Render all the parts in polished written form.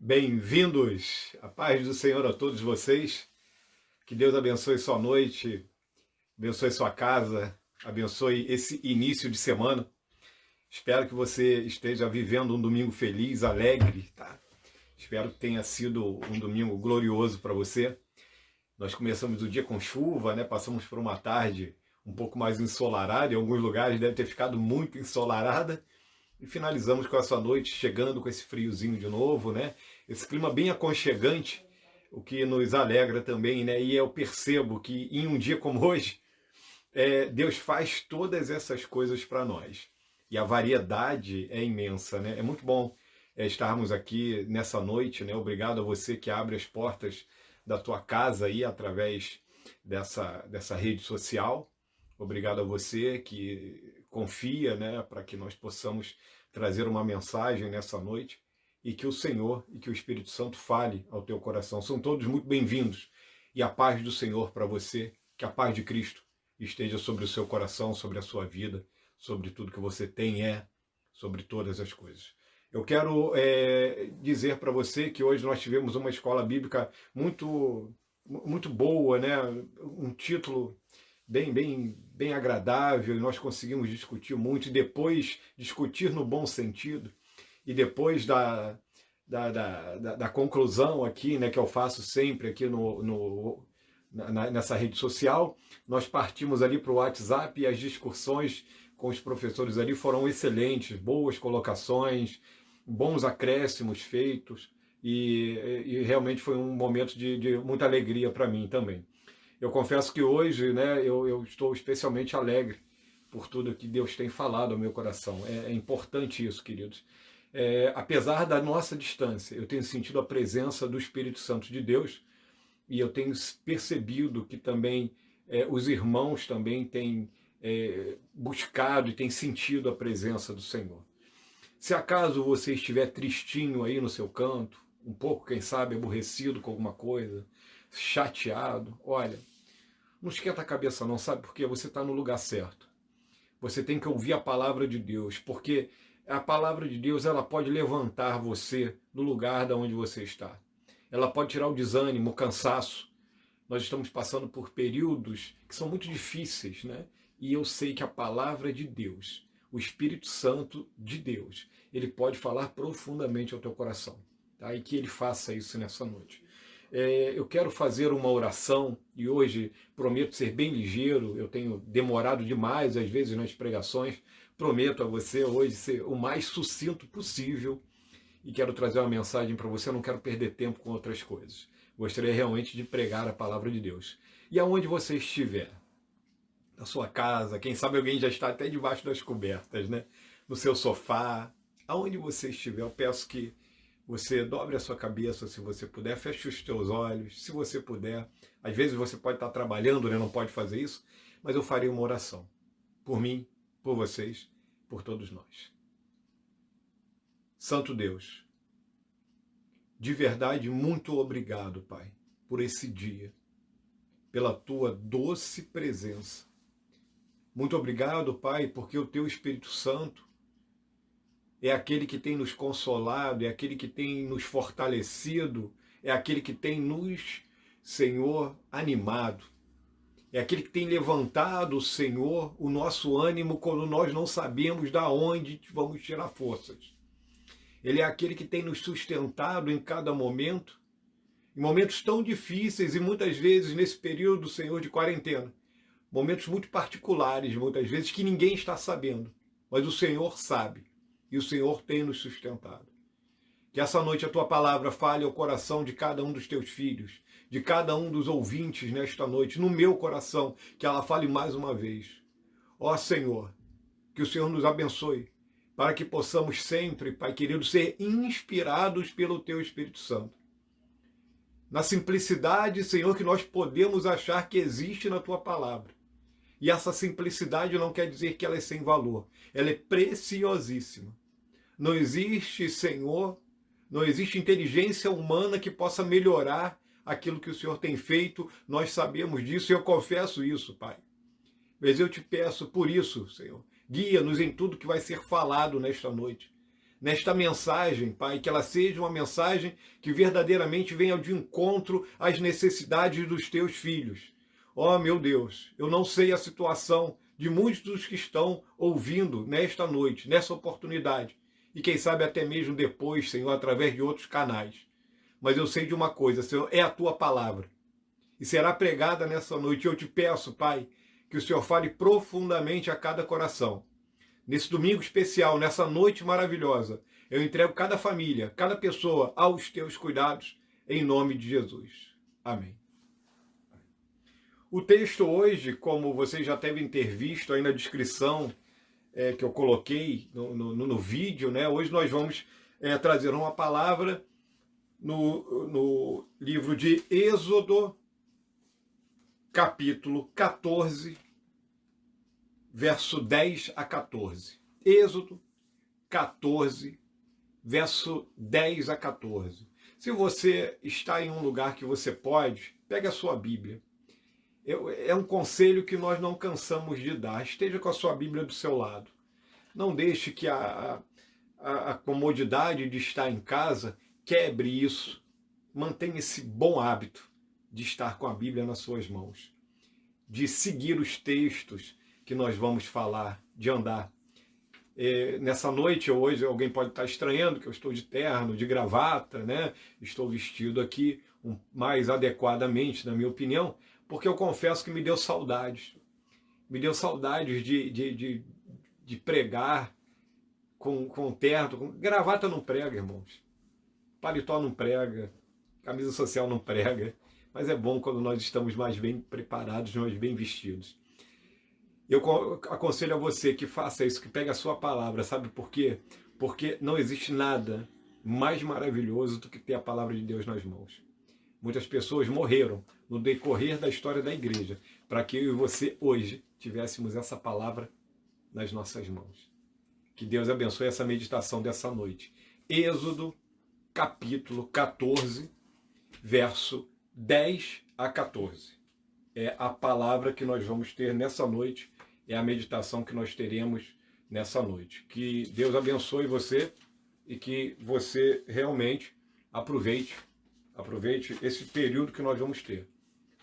Bem-vindos! A paz do Senhor a todos vocês. Que Deus abençoe sua noite, abençoe sua casa, abençoe esse início de semana. Espero que você esteja vivendo um domingo feliz, alegre, tá? Espero que tenha sido um domingo glorioso para você. Nós começamos o dia com chuva, né? Passamos por uma tarde um pouco mais ensolarada, em alguns lugares deve ter ficado muito ensolarada. E finalizamos com essa noite, chegando com esse friozinho de novo, né? Esse clima bem aconchegante, o que nos alegra também, né? E eu percebo que em um dia como hoje, Deus faz todas essas coisas para nós. E a variedade é imensa, né? É muito bom estarmos aqui nessa noite, né? Obrigado a você que abre as portas da tua casa aí através dessa rede social. Obrigado a você que confia, né, para que nós possamos trazer uma mensagem nessa noite e que o Senhor e que o Espírito Santo fale ao teu coração. São todos muito bem-vindos. E a paz do Senhor para você, que a paz de Cristo esteja sobre o seu coração, sobre a sua vida, sobre tudo que você tem, sobre todas as coisas. Eu quero dizer para você que hoje nós tivemos uma escola bíblica muito boa, né? Um título bem agradável, e nós conseguimos discutir muito, e depois discutir no bom sentido, e depois da conclusão aqui, né, que eu faço sempre aqui nessa rede social, nós partimos ali para o WhatsApp e as discussões com os professores ali foram excelentes, boas colocações, bons acréscimos feitos, e realmente foi um momento de muita alegria para mim também. Eu confesso que hoje, né, eu estou especialmente alegre por tudo que Deus tem falado ao meu coração. É importante isso, queridos. Apesar da nossa distância, eu tenho sentido a presença do Espírito Santo de Deus e eu tenho percebido que também os irmãos também têm buscado e têm sentido a presença do Senhor. Se acaso você estiver tristinho aí no seu canto, um pouco, quem sabe, aborrecido com alguma coisa, chateado, olha, não esquenta a cabeça não, sabe? Porque você está no lugar certo. Você tem que ouvir a palavra de Deus, porque a palavra de Deus ela pode levantar você do lugar da onde você está. Ela pode tirar o desânimo, o cansaço. Nós estamos passando por períodos que são muito difíceis, né? E eu sei que a palavra de Deus, o Espírito Santo de Deus, ele pode falar profundamente ao teu coração, tá? E que ele faça isso nessa noite. Eu quero fazer uma oração e hoje prometo ser bem ligeiro, eu tenho demorado demais às vezes nas pregações, prometo a você hoje ser o mais sucinto possível e quero trazer uma mensagem para você, eu não quero perder tempo com outras coisas. Gostaria realmente de pregar a palavra de Deus. E aonde você estiver, na sua casa, quem sabe alguém já está até debaixo das cobertas, né? No seu sofá, aonde você estiver, eu peço que você dobre a sua cabeça, se você puder, feche os teus olhos, se você puder. Às vezes você pode estar trabalhando, né? Não pode fazer isso, mas eu farei uma oração. Por mim, por vocês, por todos nós. Santo Deus, de verdade, muito obrigado, Pai, por esse dia, pela tua doce presença. Muito obrigado, Pai, porque o teu Espírito Santo é aquele que tem nos consolado, é aquele que tem nos fortalecido, é aquele que tem nos, Senhor, animado. É aquele que tem levantado, Senhor, o nosso ânimo quando nós não sabemos de onde vamos tirar forças. Ele é aquele que tem nos sustentado em cada momento, em momentos tão difíceis e muitas vezes nesse período, Senhor, de quarentena. Momentos muito particulares, muitas vezes, que ninguém está sabendo, mas o Senhor sabe. E o Senhor tem nos sustentado. Que essa noite a tua palavra fale ao coração de cada um dos teus filhos, de cada um dos ouvintes nesta noite, no meu coração, que ela fale mais uma vez. Ó Senhor, que o Senhor nos abençoe, para que possamos sempre, Pai querido, ser inspirados pelo teu Espírito Santo. Na simplicidade, Senhor, que nós podemos achar que existe na tua palavra. E essa simplicidade não quer dizer que ela é sem valor. Ela é preciosíssima. Não existe, Senhor, não existe inteligência humana que possa melhorar aquilo que o Senhor tem feito. Nós sabemos disso e eu confesso isso, Pai. Mas eu te peço por isso, Senhor, guia-nos em tudo que vai ser falado nesta noite. nesta mensagem, Pai, que ela seja uma mensagem que verdadeiramente venha de encontro às necessidades dos teus filhos. Ó, meu Deus, eu não sei a situação de muitos dos que estão ouvindo nesta noite, nessa oportunidade, e quem sabe até mesmo depois, Senhor, através de outros canais. Mas eu sei de uma coisa, Senhor, é a tua palavra. E será pregada nessa noite. Eu te peço, Pai, que o Senhor fale profundamente a cada coração. Nesse domingo especial, nessa noite maravilhosa, eu entrego cada família, cada pessoa aos teus cuidados, em nome de Jesus. Amém. O texto hoje, como vocês já devem ter visto aí na descrição que eu coloquei no vídeo, né? Hoje nós vamos trazer uma palavra no livro de Êxodo, capítulo 14, verso 10 a 14. Êxodo 14, verso 10 a 14. Se você está em um lugar que você pode, pegue a sua Bíblia. É um conselho que nós não cansamos de dar. Esteja com a sua Bíblia do seu lado. Não deixe que a comodidade de estar em casa quebre isso. Mantenha esse bom hábito de estar com a Bíblia nas suas mãos, de seguir os textos que nós vamos falar, de andar. Nessa noite, hoje, alguém pode estar estranhando que eu estou de terno, de gravata, né? Estou vestido aqui mais adequadamente, na minha opinião, porque eu confesso que me deu saudades. Me deu saudades de pregar com terno. Gravata não prega, irmãos. Paletó não prega. Camisa social não prega. Mas é bom quando nós estamos mais bem preparados, mais bem vestidos. Eu aconselho a você que faça isso, que pegue a sua palavra. Sabe por quê? Porque não existe nada mais maravilhoso do que ter a palavra de Deus nas mãos. Muitas pessoas morreram no decorrer da história da igreja para que eu e você hoje tivéssemos essa palavra nas nossas mãos. Que Deus abençoe essa meditação dessa noite. Êxodo, capítulo 14, verso 10 a 14. É a palavra que nós vamos ter nessa noite, é a meditação que nós teremos nessa noite. Que Deus abençoe você e que você realmente aproveite esse período que nós vamos ter.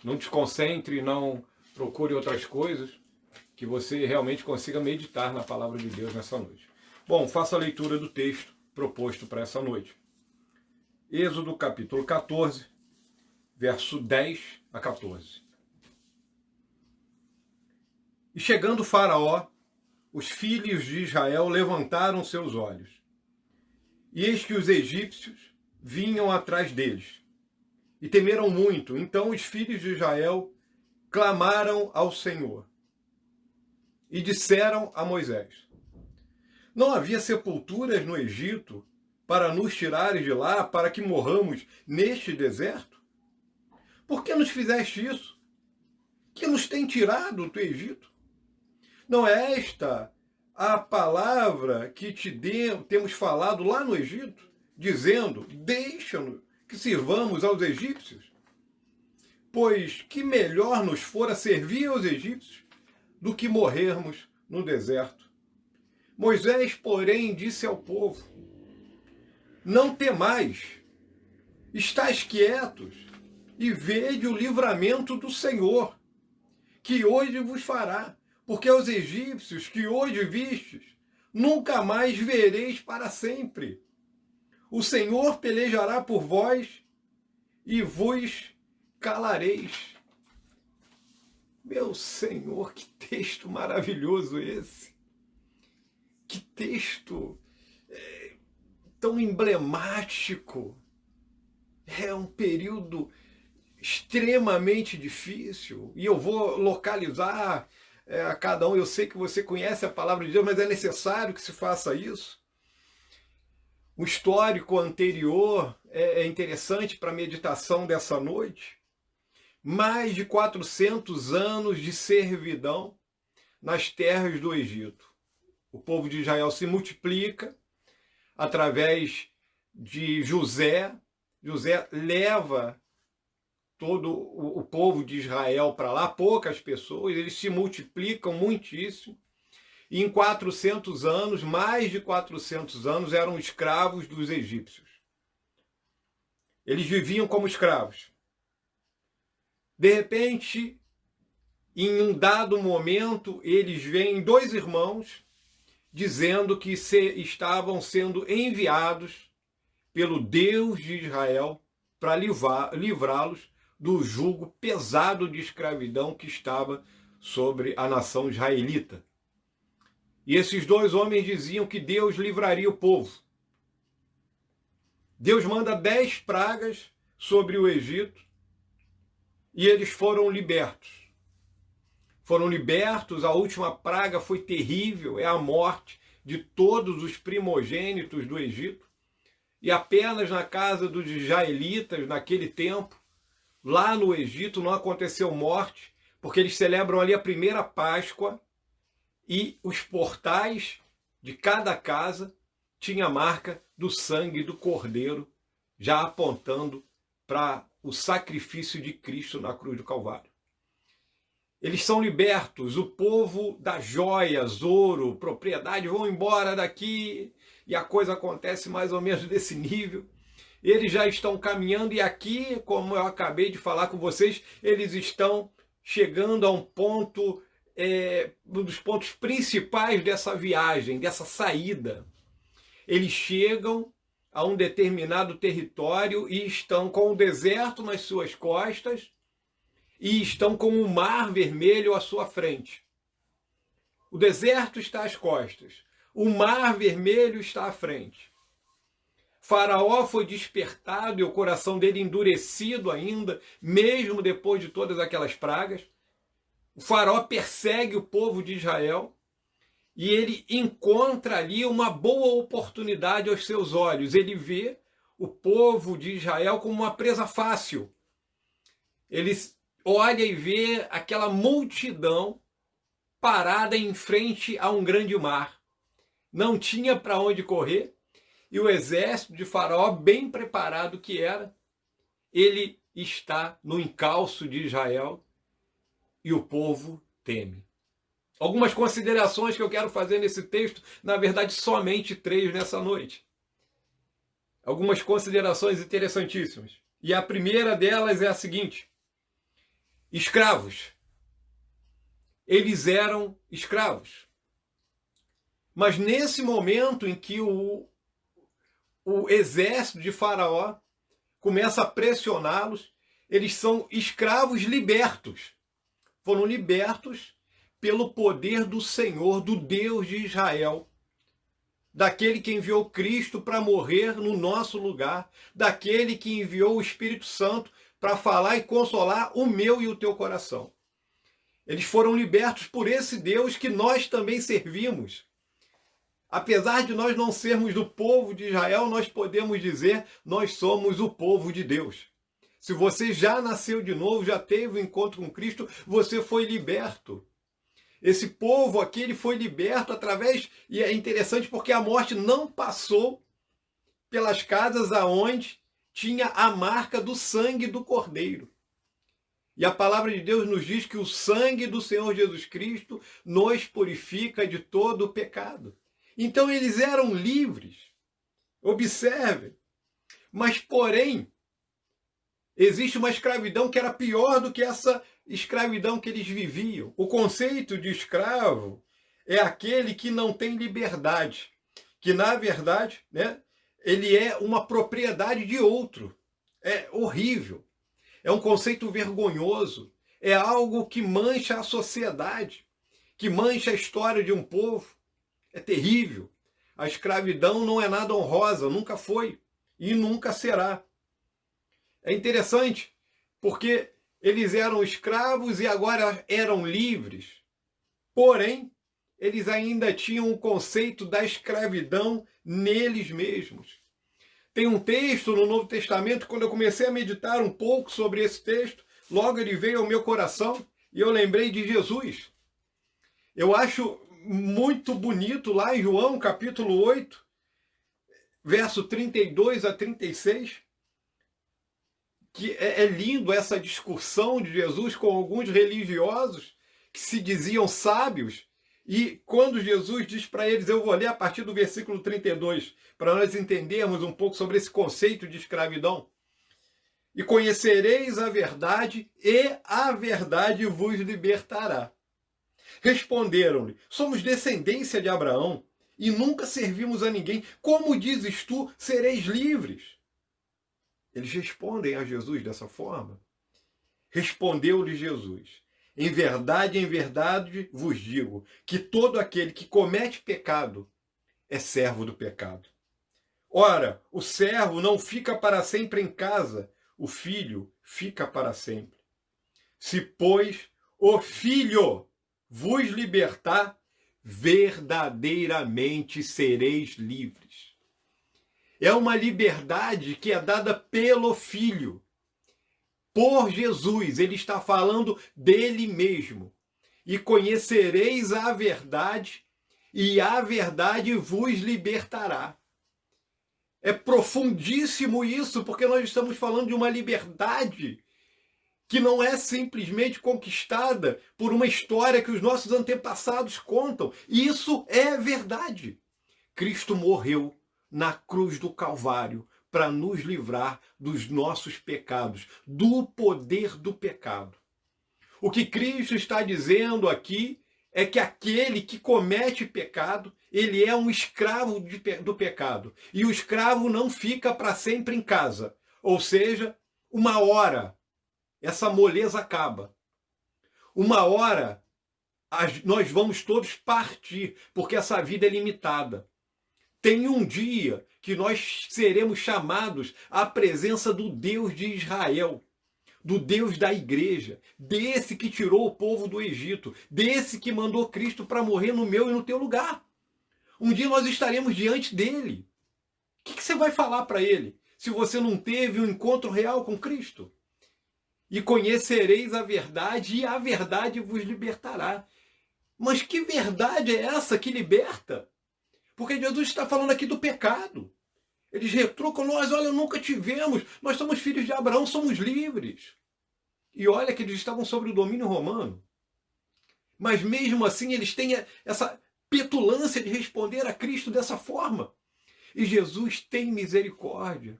Não desconcentre, não procure outras coisas, que você realmente consiga meditar na palavra de Deus nessa noite. Bom, faça a leitura do texto proposto para essa noite. Êxodo capítulo 14, verso 10 a 14. E chegando Faraó, os filhos de Israel levantaram seus olhos, e eis que os egípcios vinham atrás deles, e temeram muito. Então os filhos de Israel clamaram ao Senhor, e disseram a Moisés: não havia sepulturas no Egito para nos tirares de lá, para que morramos neste deserto? Por que nos fizeste isso? Que nos tem tirado do Egito? Não é esta a palavra que temos falado lá no Egito, dizendo: deixa-nos que sirvamos aos egípcios? Pois que melhor nos fora servir aos egípcios do que morrermos no deserto. Moisés, porém, disse ao povo: não temais, estais quietos e vede o livramento do Senhor, que hoje vos fará, porque os egípcios que hoje vistes, nunca mais vereis para sempre. O Senhor pelejará por vós e vos calareis. Meu Senhor, que texto maravilhoso esse! Que texto tão emblemático! É um período extremamente difícil, e eu vou localizar a cada um. Eu sei que você conhece a palavra de Deus, mas é necessário que se faça isso. O histórico anterior é interessante para a meditação dessa noite. Mais de 400 anos de servidão nas terras do Egito. O povo de Israel se multiplica através de José. José leva todo o povo de Israel para lá, poucas pessoas, eles se multiplicam muitíssimo. e em 400 anos, mais de 400 anos, eram escravos dos egípcios. Eles viviam como escravos. De repente, em um dado momento, eles veem dois irmãos dizendo que estavam sendo enviados pelo Deus de Israel para livrá-los do jugo pesado de escravidão que estava sobre a nação israelita. E esses dois homens diziam que Deus livraria o povo. Deus manda 10 pragas sobre o Egito e eles foram libertos. Foram libertos, a última praga foi terrível, é a morte de todos os primogênitos do Egito. E apenas na casa dos israelitas, naquele tempo, lá no Egito, não aconteceu morte, porque eles celebram ali a primeira Páscoa e os portais de cada casa tinha a marca do sangue do Cordeiro, já apontando para o sacrifício de Cristo na cruz do Calvário. Eles são libertos, o povo das joias, ouro, propriedade, vão embora daqui e a coisa acontece mais ou menos desse nível. Eles já estão caminhando e aqui, como eu acabei de falar com vocês, eles estão chegando a um ponto, um dos pontos principais dessa viagem, dessa saída. Eles chegam a um determinado território e estão com o deserto nas suas costas e estão com o Mar Vermelho à sua frente. O deserto está às costas, o Mar Vermelho está à frente. Faraó foi despertado e o coração dele endurecido ainda, mesmo depois de todas aquelas pragas. O faraó persegue o povo de Israel e ele encontra ali uma boa oportunidade aos seus olhos. Ele vê o povo de Israel como uma presa fácil. Ele olha e vê aquela multidão parada em frente a um grande mar. Não tinha para onde correr. E o exército de Faraó, bem preparado que era, ele está no encalço de Israel e o povo teme. Algumas considerações que eu quero fazer nesse texto, na verdade somente 3 nessa noite. Algumas considerações interessantíssimas. E a primeira delas é a seguinte: escravos. Eles eram escravos. Mas nesse momento em que o exército de Faraó começa a pressioná-los, eles são escravos libertos. Foram libertos pelo poder do Senhor, do Deus de Israel, daquele que enviou Cristo para morrer no nosso lugar, daquele que enviou o Espírito Santo para falar e consolar o meu e o teu coração. Eles foram libertos por esse Deus que nós também servimos. Apesar de nós não sermos do povo de Israel, nós podemos dizer, nós somos o povo de Deus. Se você já nasceu de novo, já teve um encontro com Cristo, você foi liberto. Esse povo aqui, ele foi liberto através, e é interessante porque a morte não passou pelas casas aonde tinha a marca do sangue do Cordeiro. E a palavra de Deus nos diz que o sangue do Senhor Jesus Cristo nos purifica de todo o pecado. Então eles eram livres. Observem. Mas, porém, existe uma escravidão que era pior do que essa escravidão que eles viviam. O conceito de escravo é aquele que não tem liberdade, que na verdade, ele é uma propriedade de outro. É horrível. É um conceito vergonhoso. É algo que mancha a sociedade, que mancha a história de um povo. É terrível. A escravidão não é nada honrosa, nunca foi e nunca será. É interessante, porque eles eram escravos e agora eram livres. Porém, eles ainda tinham o conceito da escravidão neles mesmos. Tem um texto no Novo Testamento, quando eu comecei a meditar um pouco sobre esse texto, logo ele veio ao meu coração e eu lembrei de Jesus. Eu acho muito bonito lá em João, capítulo 8, verso 32 a 36, que é lindo essa discussão de Jesus com alguns religiosos que se diziam sábios, E quando Jesus diz para eles, eu vou ler a partir do versículo 32, para nós entendermos um pouco sobre esse conceito de escravidão. E conhecereis a verdade, e a verdade vos libertará. Responderam-lhe, somos descendência de Abraão, e nunca servimos a ninguém. Como dizes tu, sereis livres? Eles respondem a Jesus dessa forma. Respondeu-lhe Jesus, em verdade vos digo, que todo aquele que comete pecado é servo do pecado. Ora, o servo não fica para sempre em casa, o filho fica para sempre. Se, pois, o filho vos libertar, verdadeiramente sereis livres. É uma liberdade que é dada pelo Filho, por Jesus. Ele está falando dele mesmo. E conhecereis a verdade, e a verdade vos libertará. É profundíssimo isso, porque nós estamos falando de uma liberdade que não é simplesmente conquistada por uma história que os nossos antepassados contam. E isso é verdade. Cristo morreu na cruz do Calvário para nos livrar dos nossos pecados, do poder do pecado. O que Cristo está dizendo aqui é que aquele que comete pecado, ele é um escravo do pecado. E o escravo não fica para sempre em casa. Ou seja, uma hora essa moleza acaba. Uma hora nós vamos todos partir, porque essa vida é limitada. Tem um dia que nós seremos chamados à presença do Deus de Israel, do Deus da igreja, desse que tirou o povo do Egito, desse que mandou Cristo para morrer no meu e no teu lugar. Um dia nós estaremos diante dele. O que você vai falar para ele se você não teve um encontro real com Cristo? E conhecereis a verdade, e a verdade vos libertará. Mas que verdade é essa que liberta? Porque Jesus está falando aqui do pecado. Eles retrucam, nós, olha, nunca tivemos, nós somos filhos de Abraão, somos livres. E olha que eles estavam sob o domínio romano. Mas mesmo assim eles têm essa petulância de responder a Cristo dessa forma. E Jesus tem misericórdia.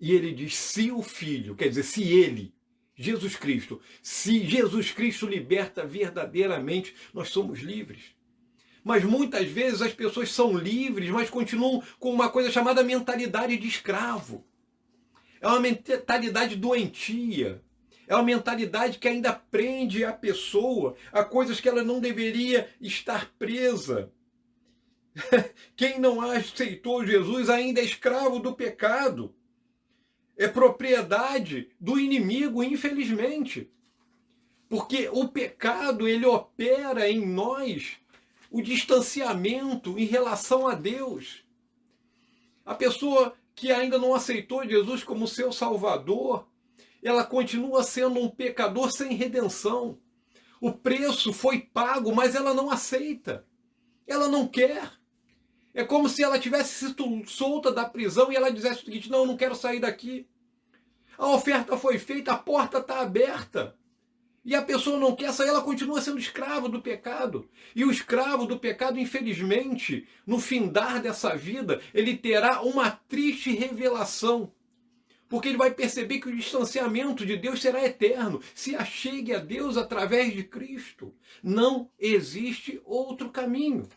E ele diz, se o Filho, quer dizer, se ele, Jesus Cristo, se Jesus Cristo liberta verdadeiramente, nós somos livres. Mas muitas vezes as pessoas são livres, mas continuam com uma coisa chamada mentalidade de escravo. É uma mentalidade doentia. É uma mentalidade que ainda prende a pessoa a coisas que ela não deveria estar presa. Quem não aceitou Jesus ainda é escravo do pecado. É propriedade do inimigo, infelizmente. Porque o pecado, ele opera em nós o distanciamento em relação a Deus. A pessoa que ainda não aceitou Jesus como seu Salvador, ela continua sendo um pecador sem redenção. O preço foi pago, mas ela não aceita. Ela não quer. É como se ela tivesse sido solta da prisão e ela dissesse o seguinte, não, eu não quero sair daqui. A oferta foi feita, a porta está aberta. E a pessoa não quer sair, ela continua sendo escrava do pecado. E o escravo do pecado, infelizmente, no findar dessa vida, ele terá uma triste revelação. Porque ele vai perceber que o distanciamento de Deus será eterno. Se achegue a Deus através de Cristo. Não existe outro caminho.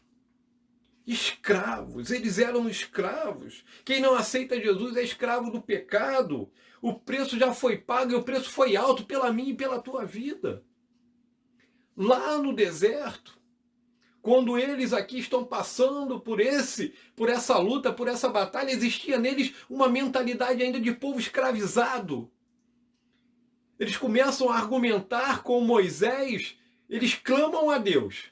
Escravos, eles eram escravos. Quem não aceita Jesus é escravo do pecado. O preço já foi pago e o preço foi alto pela minha e pela tua vida. Lá no deserto, quando eles aqui estão passando por essa luta, por essa batalha, existia neles uma mentalidade ainda de povo escravizado. Eles começam a argumentar com Moisés, eles clamam a Deus.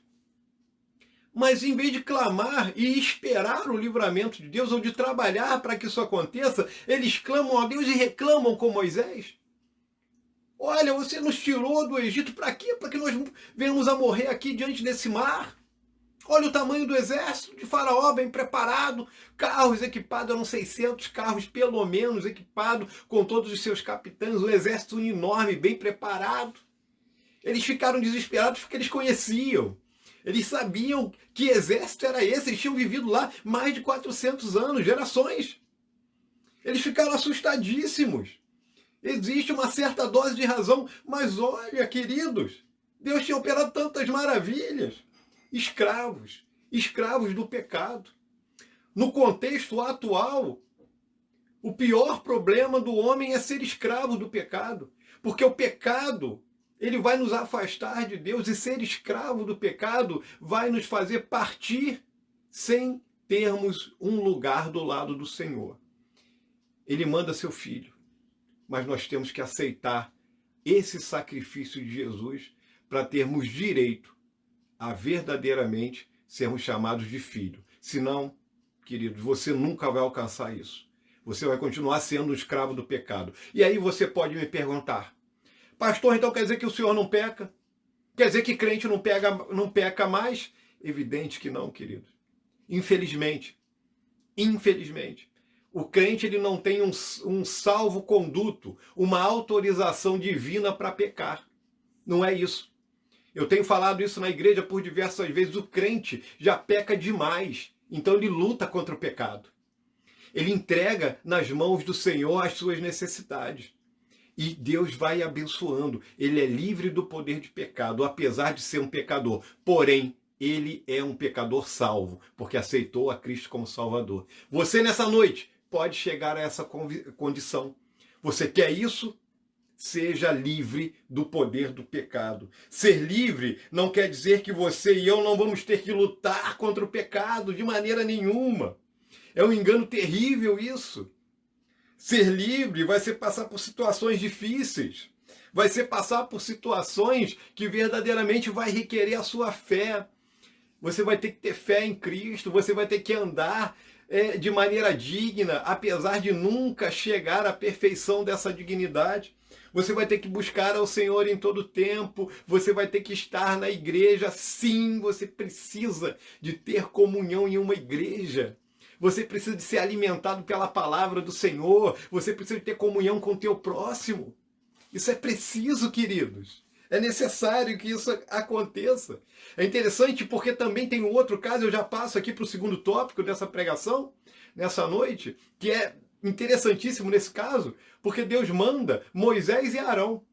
Mas em vez de clamar e esperar o livramento de Deus, ou de trabalhar para que isso aconteça, eles clamam a Deus e reclamam com Moisés. Olha, você nos tirou do Egito, para quê? Para que nós venhamos a morrer aqui diante desse mar? Olha o tamanho do exército de Faraó, bem preparado, carros equipados, eram 600 carros pelo menos equipados, com todos os seus capitães, um exército enorme, bem preparado. Eles ficaram desesperados porque eles conheciam Eles sabiam que exército era esse, eles tinham vivido lá mais de 400 anos, gerações. Eles ficaram assustadíssimos. Existe uma certa dose de razão, mas olha, queridos, Deus tinha operado tantas maravilhas. Escravos, escravos do pecado. No contexto atual, o pior problema do homem é ser escravo do pecado, porque o pecado, ele vai nos afastar de Deus, e ser escravo do pecado vai nos fazer partir sem termos um lugar do lado do Senhor. Ele manda seu filho, mas nós temos que aceitar esse sacrifício de Jesus para termos direito a verdadeiramente sermos chamados de filho. Senão, queridos, você nunca vai alcançar isso. Você vai continuar sendo um escravo do pecado. E aí você pode me perguntar, pastor, então quer dizer que o senhor não peca? Quer dizer que crente não peca mais? Evidente que não, querido. Infelizmente. O crente ele não tem um salvo-conduto, uma autorização divina para pecar. Não é isso. Eu tenho falado isso na igreja por diversas vezes. O crente já peca demais. Então ele luta contra o pecado. Ele entrega nas mãos do Senhor as suas necessidades. E Deus vai abençoando. Ele é livre do poder de pecado, apesar de ser um pecador. Porém, ele é um pecador salvo, porque aceitou a Cristo como Salvador. Você, nessa noite, pode chegar a essa condição. Você quer isso? Seja livre do poder do pecado. Ser livre não quer dizer que você e eu não vamos ter que lutar contra o pecado de maneira nenhuma. É um engano terrível isso. Ser livre vai ser passar por situações difíceis. Vai ser passar por situações que verdadeiramente vai requerer a sua fé. Você vai ter que ter fé em Cristo. Você vai ter que andar de maneira digna, apesar de nunca chegar à perfeição dessa dignidade. Você vai ter que buscar ao Senhor em todo tempo. Você vai ter que estar na igreja. Sim, você precisa de ter comunhão em uma igreja. Você precisa de ser alimentado pela palavra do Senhor. Você precisa de ter comunhão com o teu próximo. Isso é preciso, queridos. É necessário que isso aconteça. É interessante porque também tem um outro caso, eu já passo aqui para o segundo tópico dessa pregação, nessa noite, que é interessantíssimo nesse caso, porque Deus manda Moisés e Arão,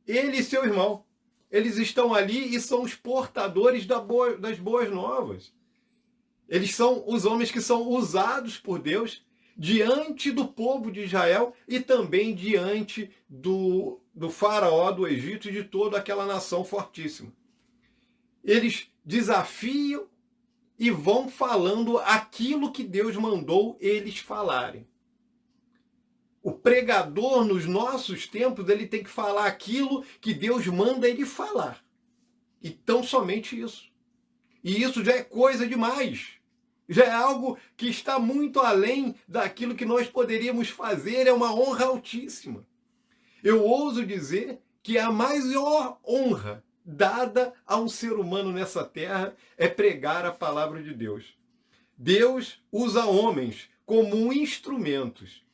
ele e seu irmão. Eles estão ali e são os portadores das boas novas. Eles são os homens que são usados por Deus diante do povo de Israel e também diante do faraó do Egito e de toda aquela nação fortíssima. Eles desafiam e vão falando aquilo que Deus mandou eles falarem. O pregador nos nossos tempos, ele tem que falar aquilo que Deus manda ele falar. E tão somente isso. E isso já é coisa demais. Já é algo que está muito além daquilo que nós poderíamos fazer. É uma honra altíssima. Eu ouso dizer que a maior honra dada a um ser humano nessa terra é pregar a palavra de Deus. Deus usa homens como instrumentos.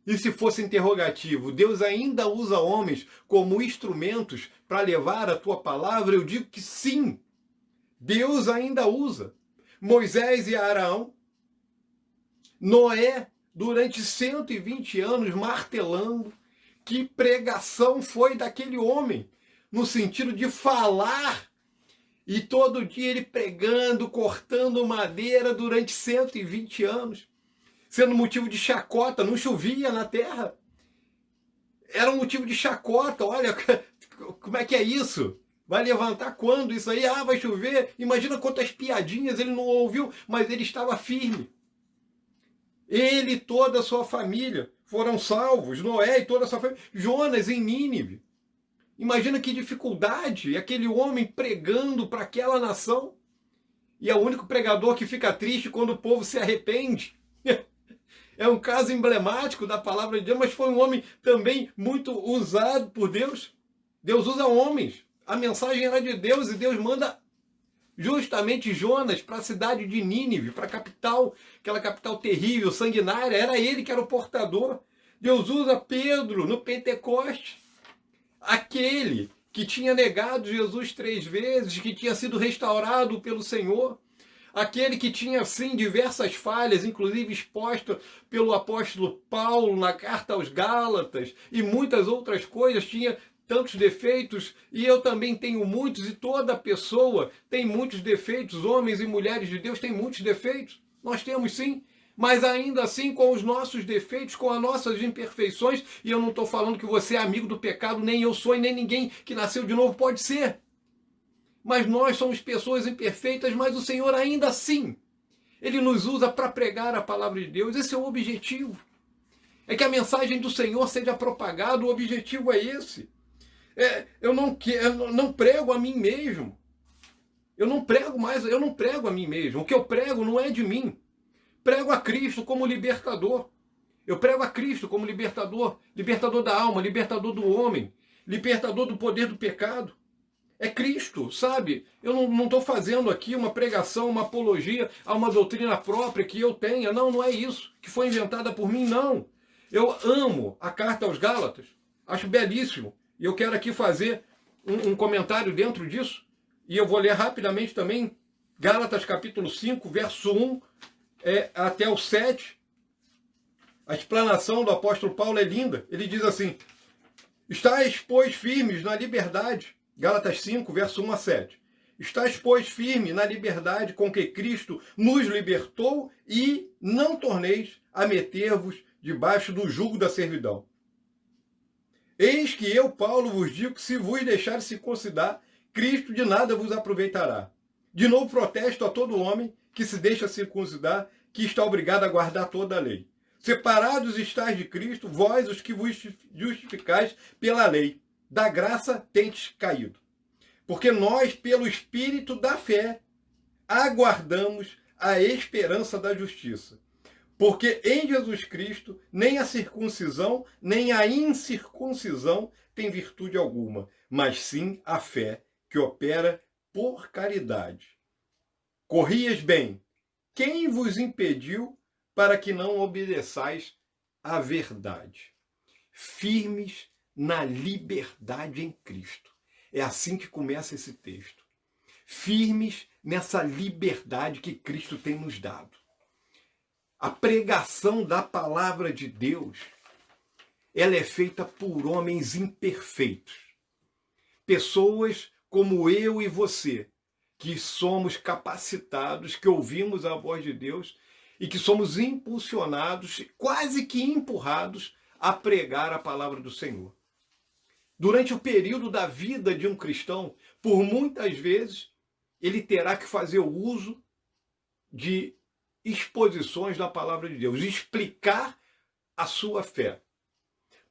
E se fosse interrogativo, Deus ainda usa homens como instrumentos para levar a tua palavra? Eu digo que sim. Deus ainda usa. Moisés e Arão, Noé, durante 120 anos, martelando. Que pregação foi daquele homem, no sentido de falar, e todo dia ele pregando, cortando madeira durante 120 anos, sendo motivo de chacota, não chovia na terra. Era um motivo de chacota, olha, como é que é isso? Vai levantar quando isso aí? Ah, vai chover. Imagina quantas piadinhas ele não ouviu, mas ele estava firme. Ele e toda a sua família foram salvos. Noé e toda a sua família. Jonas em Nínive. Imagina que dificuldade aquele homem pregando para aquela nação. E é o único pregador que fica triste quando o povo se arrepende. É um caso emblemático da palavra de Deus, mas foi um homem também muito usado por Deus. Deus usa homens. A mensagem era de Deus e Deus manda justamente Jonas para a cidade de Nínive, para a capital, aquela capital terrível, sanguinária. Era ele que era o portador. Deus usa Pedro no Pentecoste, aquele que tinha negado Jesus 3 vezes, que tinha sido restaurado pelo Senhor, aquele que tinha, sim, diversas falhas, inclusive exposta pelo apóstolo Paulo na carta aos Gálatas, e muitas outras coisas, tinha tantos defeitos, e eu também tenho muitos, e toda pessoa tem muitos defeitos, homens e mulheres de Deus têm muitos defeitos, nós temos sim, mas ainda assim com os nossos defeitos, com as nossas imperfeições, e eu não estou falando que você é amigo do pecado, nem eu sou, e nem ninguém que nasceu de novo pode ser. Mas nós somos pessoas imperfeitas, mas o Senhor ainda assim, Ele nos usa para pregar a palavra de Deus. Esse é o objetivo. É que a mensagem do Senhor seja propagada, o objetivo é esse. Eu não prego a mim mesmo. Eu não prego a mim mesmo. O que eu prego não é de mim. Prego a Cristo como libertador. Eu prego a Cristo como libertador, libertador da alma, libertador do homem, libertador do poder do pecado. É Cristo, sabe? Eu não estou fazendo aqui uma pregação, uma apologia a uma doutrina própria que eu tenha. Não, não é isso, que foi inventada por mim, não. Eu amo a carta aos Gálatas, acho belíssimo. E eu quero aqui fazer um comentário dentro disso. E eu vou ler rapidamente também Gálatas capítulo 5, verso 1 até o 7. A explanação do apóstolo Paulo é linda. Ele diz assim: estáis, pois, firmes na liberdade. Gálatas 5, verso 1 a 7. Estáis, pois, firme na liberdade com que Cristo nos libertou e não torneis a meter-vos debaixo do jugo da servidão. Eis que eu, Paulo, vos digo que se vos deixares circuncidar, Cristo de nada vos aproveitará. De novo protesto a todo homem que se deixa circuncidar, que está obrigado a guardar toda a lei. Separados estáis de Cristo, vós os que vos justificais pela lei. Da graça tendes caído. Porque nós, pelo Espírito da fé, aguardamos a esperança da justiça. Porque em Jesus Cristo, nem a circuncisão, nem a incircuncisão tem virtude alguma, mas sim a fé, que opera por caridade. Corrias bem. Quem vos impediu para que não obedeçais à verdade? Firmes na liberdade em Cristo. É assim que começa esse texto. Firmes nessa liberdade que Cristo tem nos dado. A pregação da palavra de Deus, ela é feita por homens imperfeitos. Pessoas como eu e você, que somos capacitados, que ouvimos a voz de Deus e que somos impulsionados, quase que empurrados a pregar a palavra do Senhor. Durante o período da vida de um cristão, por muitas vezes, ele terá que fazer o uso de exposições da palavra de Deus, explicar a sua fé.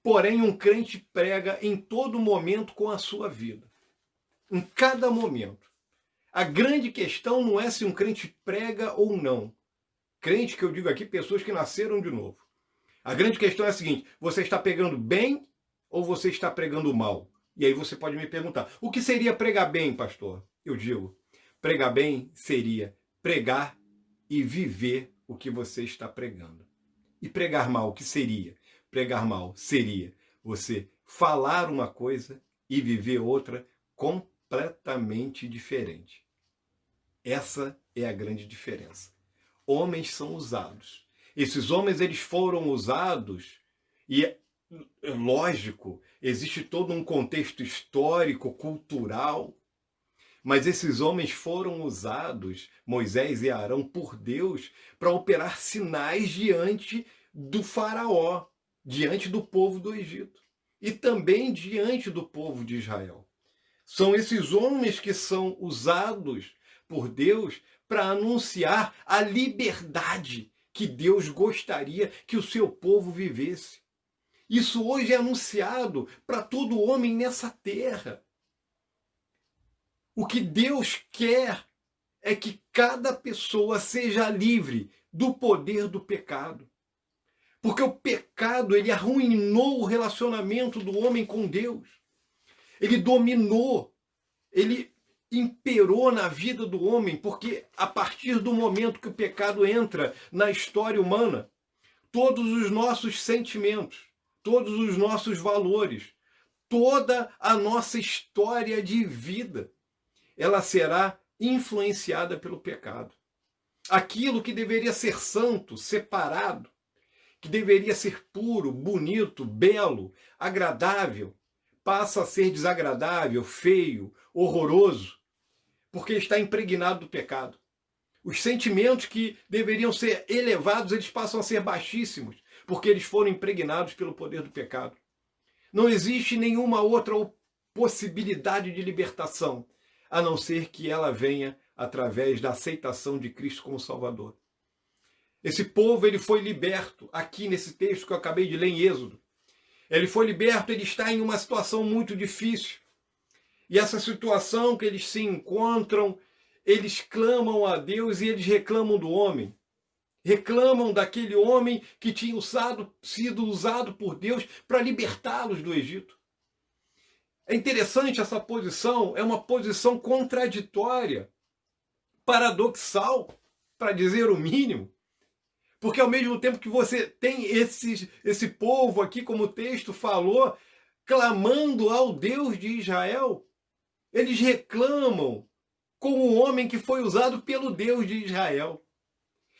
Porém, um crente prega em todo momento com a sua vida. Em cada momento. A grande questão não é se um crente prega ou não. Crente, que eu digo aqui, pessoas que nasceram de novo. A grande questão é a seguinte: você está pregando bem ou você está pregando mal? E aí você pode me perguntar, o que seria pregar bem, pastor? Eu digo, pregar bem seria pregar e viver o que você está pregando. E pregar mal, o que seria? Pregar mal seria você falar uma coisa e viver outra completamente diferente. Essa é a grande diferença. Homens são usados. Esses homens, eles foram usados e, lógico, existe todo um contexto histórico, cultural, mas esses homens foram usados, Moisés e Arão, por Deus, para operar sinais diante do faraó, diante do povo do Egito e também diante do povo de Israel. São esses homens que são usados por Deus para anunciar a liberdade que Deus gostaria que o seu povo vivesse. Isso hoje é anunciado para todo homem nessa terra. O que Deus quer é que cada pessoa seja livre do poder do pecado. Porque o pecado, ele arruinou o relacionamento do homem com Deus. Ele dominou, ele imperou na vida do homem, porque a partir do momento que o pecado entra na história humana, todos os nossos sentimentos, todos os nossos valores, toda a nossa história de vida, ela será influenciada pelo pecado. Aquilo que deveria ser santo, separado, que deveria ser puro, bonito, belo, agradável, passa a ser desagradável, feio, horroroso, porque está impregnado do pecado. Os sentimentos que deveriam ser elevados, eles passam a ser baixíssimos, porque eles foram impregnados pelo poder do pecado. Não existe nenhuma outra possibilidade de libertação, a não ser que ela venha através da aceitação de Cristo como Salvador. Esse povo, ele foi liberto aqui nesse texto que eu acabei de ler em Êxodo. Ele foi liberto, ele está em uma situação muito difícil. E essa situação que eles se encontram, eles clamam a Deus e eles reclamam do homem. Reclamam daquele homem que tinha sido usado por Deus para libertá-los do Egito. É interessante essa posição, é uma posição contraditória, paradoxal, para dizer o mínimo. Porque ao mesmo tempo que você tem esse povo aqui, como o texto falou, clamando ao Deus de Israel, eles reclamam com o homem que foi usado pelo Deus de Israel.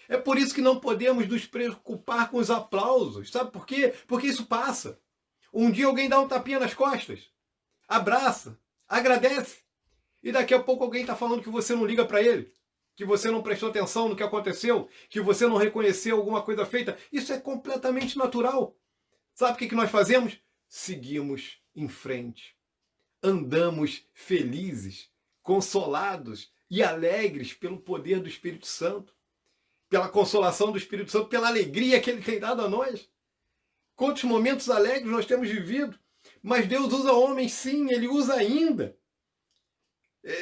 É por isso que não podemos nos preocupar com os aplausos. Sabe por quê? Porque isso passa. Um dia alguém dá um tapinha nas costas, abraça, agradece, e daqui a pouco alguém está falando que você não liga para ele, que você não prestou atenção no que aconteceu, que você não reconheceu alguma coisa feita. Isso é completamente natural. Sabe o que nós fazemos? Seguimos em frente. Andamos felizes, consolados e alegres pelo poder do Espírito Santo, pela consolação do Espírito Santo, pela alegria que ele tem dado a nós. Quantos momentos alegres nós temos vivido. Mas Deus usa homens, sim, ele usa ainda.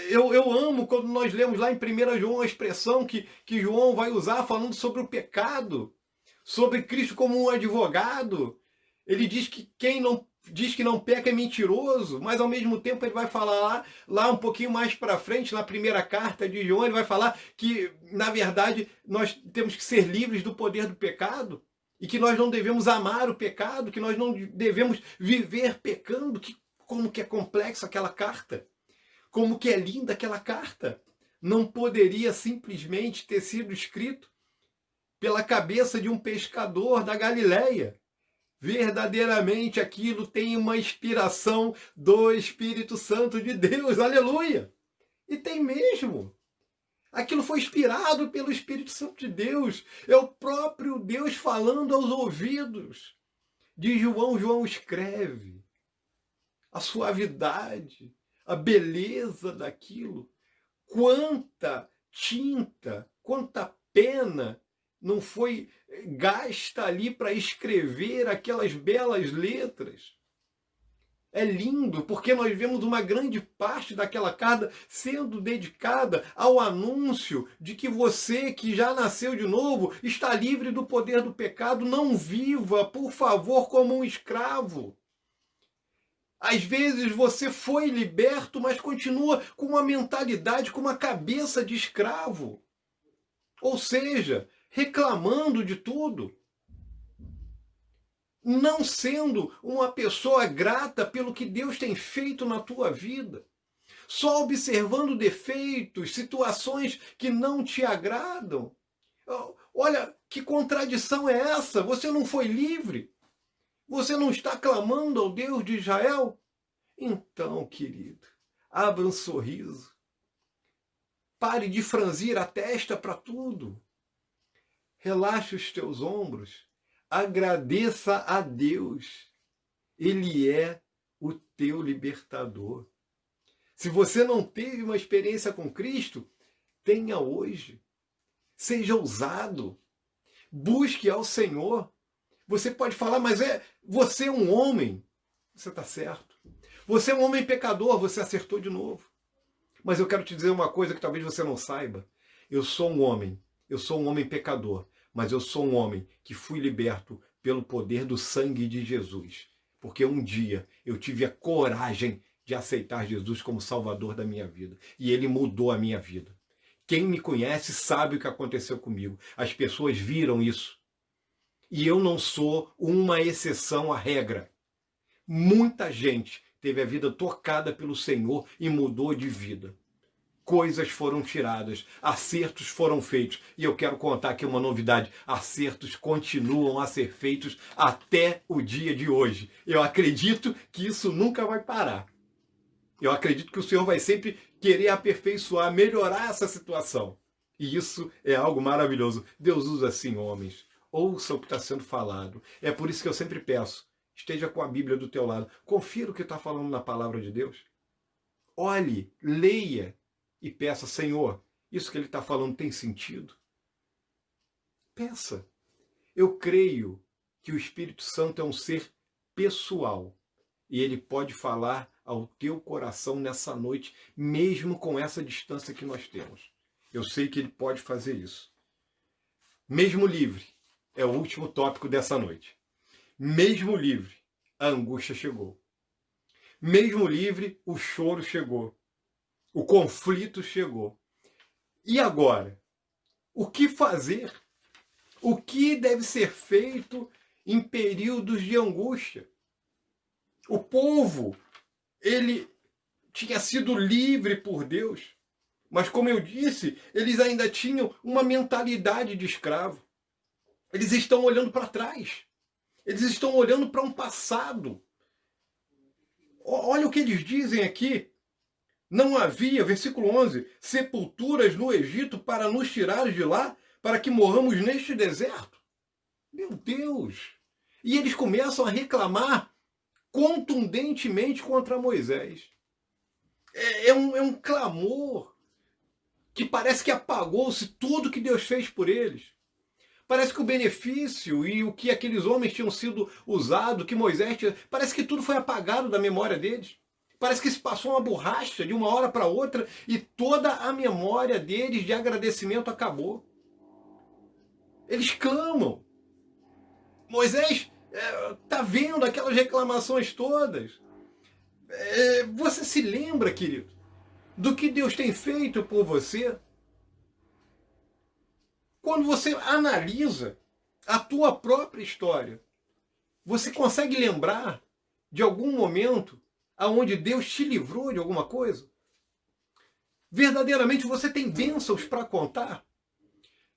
Eu amo quando nós lemos lá em 1 João a expressão que João vai usar falando sobre o pecado, sobre Cristo como um advogado. Ele diz que quem não diz que não peca é mentiroso, mas ao mesmo tempo ele vai falar lá um pouquinho mais para frente, na primeira carta de João, ele vai falar que, na verdade, nós temos que ser livres do poder do pecado e que nós não devemos amar o pecado, que nós não devemos viver pecando. Como que é complexa aquela carta. Como que é linda aquela carta. Não poderia simplesmente ter sido escrito pela cabeça de um pescador da Galileia. Verdadeiramente aquilo tem uma inspiração do Espírito Santo de Deus. Aleluia! E tem mesmo. Aquilo foi inspirado pelo Espírito Santo de Deus. É o próprio Deus falando aos ouvidos de João. João escreve a suavidade, a beleza daquilo. Quanta tinta, quanta pena não foi gasta ali para escrever aquelas belas letras. É lindo, porque nós vemos uma grande parte daquela carta sendo dedicada ao anúncio de que você, que já nasceu de novo, está livre do poder do pecado. Não viva, por favor, como um escravo. Às vezes você foi liberto, mas continua com uma mentalidade, com uma cabeça de escravo. Ou seja, reclamando de tudo. Não sendo uma pessoa grata pelo que Deus tem feito na tua vida. Só observando defeitos, situações que não te agradam. Olha, que contradição é essa? Você não foi livre? Você não está clamando ao Deus de Israel? Então, querido, abra um sorriso. Pare de franzir a testa para tudo. Relaxe os teus ombros. Agradeça a Deus. Ele é o teu libertador. Se você não teve uma experiência com Cristo, tenha hoje. Seja ousado. Busque ao Senhor. Você pode falar, mas você é um homem. Você está certo. Você é um homem pecador, você acertou de novo. Mas eu quero te dizer uma coisa que talvez você não saiba. Eu sou um homem pecador, mas eu sou um homem que fui liberto pelo poder do sangue de Jesus. Porque um dia eu tive a coragem de aceitar Jesus como Salvador da minha vida. E Ele mudou a minha vida. Quem me conhece sabe o que aconteceu comigo. As pessoas viram isso. E eu não sou uma exceção à regra. Muita gente teve a vida tocada pelo Senhor e mudou de vida. Coisas foram tiradas, acertos foram feitos. E eu quero contar aqui uma novidade: acertos continuam a ser feitos até o dia de hoje. Eu acredito que isso nunca vai parar. Eu acredito que o Senhor vai sempre querer aperfeiçoar, melhorar essa situação. E isso é algo maravilhoso. Deus usa assim homens. Ouça o que está sendo falado. É por isso que eu sempre peço, esteja com a Bíblia do teu lado. Confira o que está falando na palavra de Deus. Olhe, leia e peça: Senhor, isso que ele está falando tem sentido? Peça. Eu creio que o Espírito Santo é um ser pessoal e ele pode falar ao teu coração nessa noite, mesmo com essa distância que nós temos. Eu sei que ele pode fazer isso. Mesmo livre é o último tópico dessa noite. Mesmo livre, a angústia chegou. Mesmo livre, o choro chegou. O conflito chegou. E agora? O que fazer? O que deve ser feito em períodos de angústia? O povo, ele tinha sido livre por Deus, mas como eu disse, eles ainda tinham uma mentalidade de escravo. Eles estão olhando para trás. Eles estão olhando para um passado. Olha o que eles dizem aqui. Não havia, versículo 11, sepulturas no Egito para nos tirar de lá, para que morramos neste deserto. Meu Deus! E eles começam a reclamar contundentemente contra Moisés. É um clamor que parece que apagou-se tudo que Deus fez por eles. Parece que o benefício e o que aqueles homens tinham sido usados, que Moisés tinha, parece que tudo foi apagado da memória deles. Parece que se passou uma borracha de uma hora para outra e toda a memória deles de agradecimento acabou. Eles clamam. Moisés está vendo aquelas reclamações todas. Você se lembra, querido, do que Deus tem feito por você? Quando você analisa a tua própria história, você consegue lembrar de algum momento aonde Deus te livrou de alguma coisa? Verdadeiramente você tem bênçãos para contar?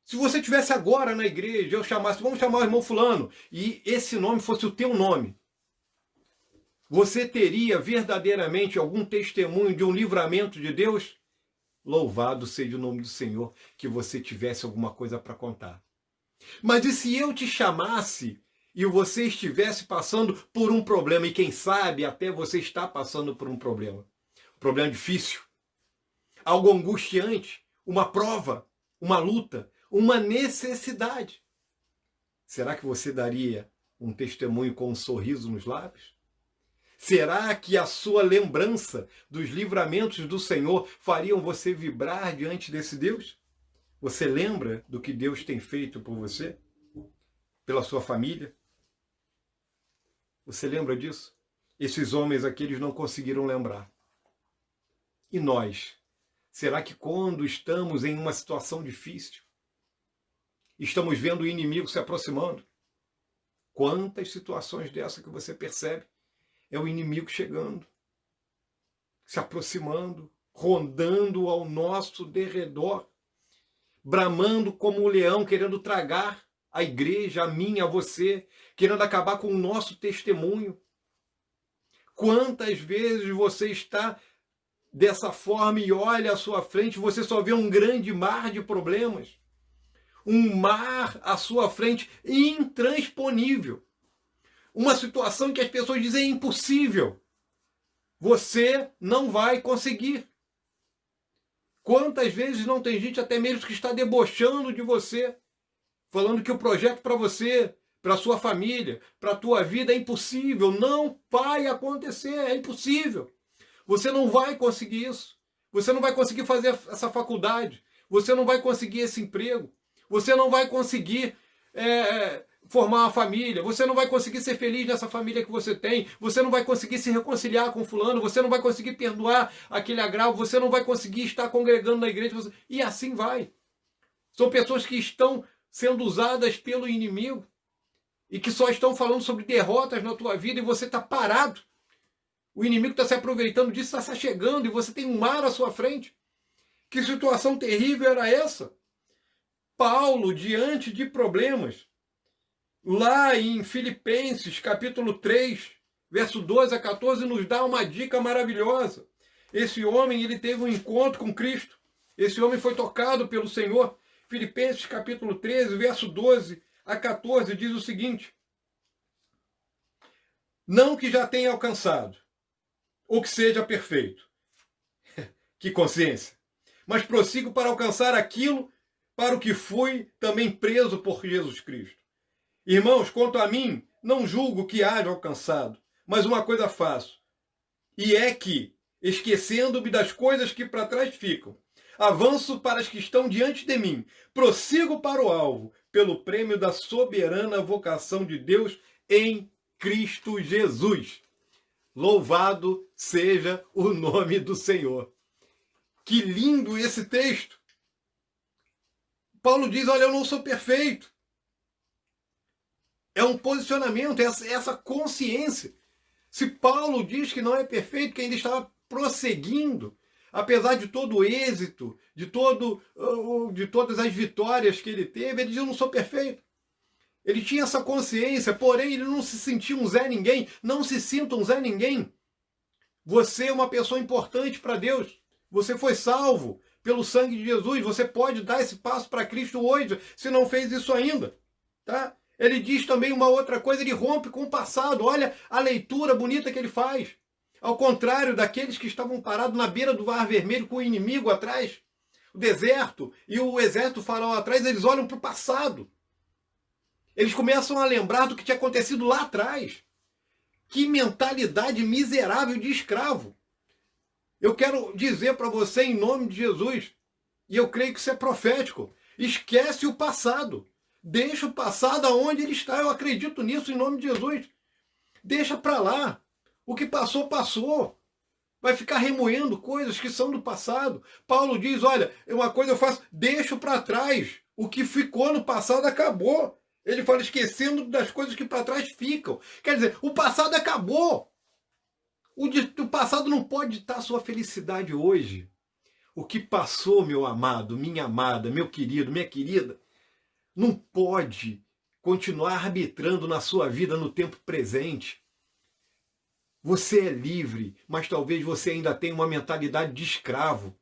Se você estivesse agora na igreja, eu chamasse, vamos chamar o irmão fulano, e esse nome fosse o teu nome, você teria verdadeiramente algum testemunho de um livramento de Deus? Louvado seja o nome do Senhor, que você tivesse alguma coisa para contar. Mas e se eu te chamasse e você estivesse passando por um problema, e quem sabe até você está passando por um problema difícil, algo angustiante, uma prova, uma luta, uma necessidade. Será que você daria um testemunho com um sorriso nos lábios? Será que a sua lembrança dos livramentos do Senhor fariam você vibrar diante desse Deus? Você lembra do que Deus tem feito por você? Pela sua família? Você lembra disso? Esses homens aqui, eles não conseguiram lembrar. E nós? Será que quando estamos em uma situação difícil, estamos vendo o inimigo se aproximando? Quantas situações dessa que você percebe? É o inimigo chegando, se aproximando, rondando ao nosso derredor, bramando como um leão, querendo tragar a igreja, a mim, a você, querendo acabar com o nosso testemunho. Quantas vezes você está dessa forma e olha à sua frente, você só vê um grande mar de problemas, um mar à sua frente intransponível. Uma situação que as pessoas dizem é impossível. Você não vai conseguir. Quantas vezes não tem gente até mesmo que está debochando de você, falando que o projeto para você, para a sua família, para a tua vida é impossível, não vai acontecer, é impossível. Você não vai conseguir isso. Você não vai conseguir fazer essa faculdade. Você não vai conseguir esse emprego. Você não vai conseguir formar uma família, você não vai conseguir ser feliz nessa família que você tem, você não vai conseguir se reconciliar com fulano, você não vai conseguir perdoar aquele agravo, você não vai conseguir estar congregando na igreja, e assim vai. São pessoas que estão sendo usadas pelo inimigo e que só estão falando sobre derrotas na tua vida e você está parado. O inimigo está se aproveitando disso, está se chegando e você tem um mar à sua frente. Que situação terrível era essa? Paulo, diante de problemas, lá em Filipenses, capítulo 3, verso 12 a 14, nos dá uma dica maravilhosa. Esse homem, ele teve um encontro com Cristo. Esse homem foi tocado pelo Senhor. Filipenses, capítulo 13, verso 12 a 14, diz o seguinte: não que já tenha alcançado, ou que seja perfeito. Que consciência! Mas prossigo para alcançar aquilo para o que fui também preso por Jesus Cristo. Irmãos, quanto a mim, não julgo que haja alcançado, mas uma coisa faço, e é que, esquecendo-me das coisas que para trás ficam, avanço para as que estão diante de mim, prossigo para o alvo, pelo prêmio da soberana vocação de Deus em Cristo Jesus. Louvado seja o nome do Senhor. Que lindo esse texto! Paulo diz, olha, eu não sou perfeito. É um posicionamento, essa consciência. Se Paulo diz que não é perfeito, que ainda estava prosseguindo, apesar de todo o êxito, de todas as vitórias que ele teve, ele diz, eu não sou perfeito. Ele tinha essa consciência, porém ele não se sentia um Zé Ninguém. Não se sinta um Zé Ninguém. Você é uma pessoa importante para Deus. Você foi salvo pelo sangue de Jesus. Você pode dar esse passo para Cristo hoje, se não fez isso ainda. Tá? Ele diz também uma outra coisa, ele rompe com o passado. Olha a leitura bonita que ele faz. Ao contrário daqueles que estavam parados na beira do Mar Vermelho com o inimigo atrás, o deserto e o exército faraó atrás, eles olham para o passado. Eles começam a lembrar do que tinha acontecido lá atrás. Que mentalidade miserável de escravo. Eu quero dizer para você em nome de Jesus, e eu creio que isso é profético, esquece o passado. Deixa o passado aonde ele está. Eu acredito nisso em nome de Jesus. Deixa para lá. O que passou, passou. Vai ficar remoendo coisas que são do passado. Paulo diz, olha, uma coisa eu faço, deixo para trás. O que ficou no passado acabou. Ele fala, esquecendo das coisas que para trás ficam. Quer dizer, o passado acabou. O passado não pode ditar a sua felicidade hoje. O que passou, meu amado, minha amada, meu querido, minha querida, não pode continuar arbitrando na sua vida no tempo presente. Você é livre, mas talvez você ainda tenha uma mentalidade de escravo.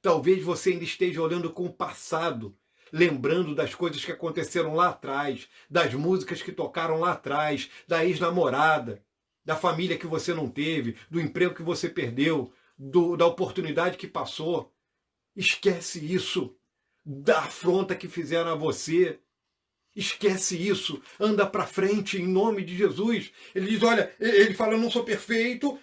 Talvez você ainda esteja olhando com o passado, lembrando das coisas que aconteceram lá atrás, das músicas que tocaram lá atrás, da ex-namorada, da família que você não teve, do emprego que você perdeu, da oportunidade que passou. Esquece isso, da afronta que fizeram a você. Esquece isso, anda para frente em nome de Jesus. Ele diz, olha, ele fala, eu não sou perfeito,